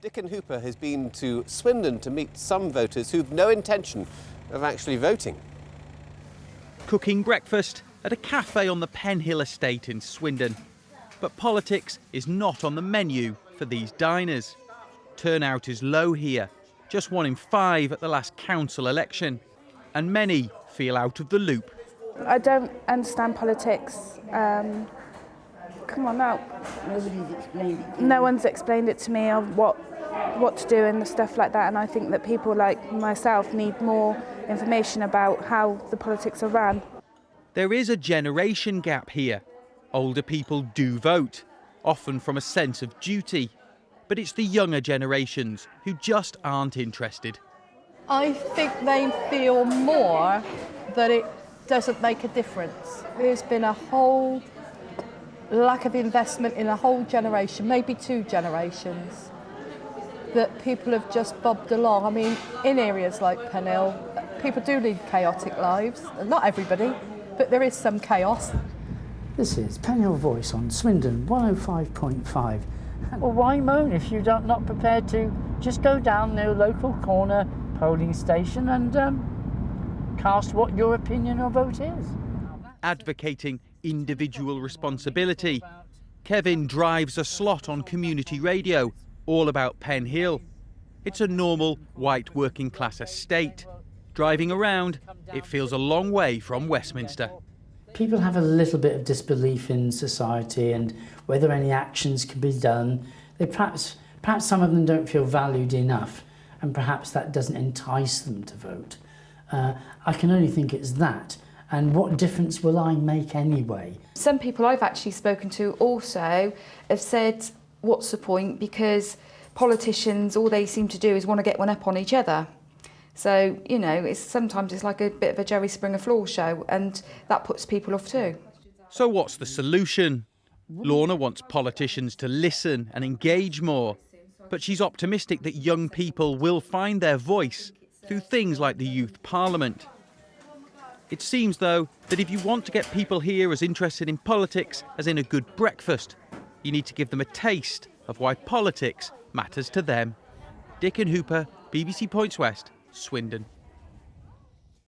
Dick and Hooper has been to Swindon to meet some voters who've no intention of actually voting. Cooking breakfast at a cafe on the Penhill Estate in Swindon. But politics is not on the menu for these diners. Turnout is low here, just 1 in 5 at the last council election. And many feel out of the loop. I don't understand politics. Come on now. Nobody's explained it to No one's explained it to me of what to do and stuff like that, and I think that people like myself need more information about how the politics are run. There is a generation gap here. Older people do vote, often from a sense of duty. But it's the younger generations who just aren't interested. I think they feel more that it doesn't make a difference. There's been a whole lack of investment in a whole generation, maybe 2 generations, that people have just bobbed along. I mean, in areas like Penhill, people do lead chaotic lives. Not everybody, but there is some chaos. This is Penhill Voice on Swindon 105.5. Well, why moan if you're not prepared to just go down the local corner polling station and cast what your opinion or vote is? Advocating individual responsibility. Kevin drives a slot on community radio, all about Penhill. It's a normal, white working class estate. Driving around, it feels a long way from Westminster. People have a little bit of disbelief in society and whether any actions can be done. Perhaps some of them don't feel valued enough, and perhaps that doesn't entice them to vote. I can only think it's that. And what difference will I make anyway? Some people I've actually spoken to also have said, what's the point? Because politicians, all they seem to do is want to get one up on each other. So, you know, sometimes it's like a bit of a Jerry Springer floor show, and that puts people off too. So what's the solution? Lorna wants politicians to listen and engage more, but she's optimistic that young people will find their voice through things like the Youth Parliament. It seems, though, that if you want to get people here as interested in politics as in a good breakfast, you need to give them a taste of why politics matters to them. Dick and Hooper, BBC Points West, Swindon.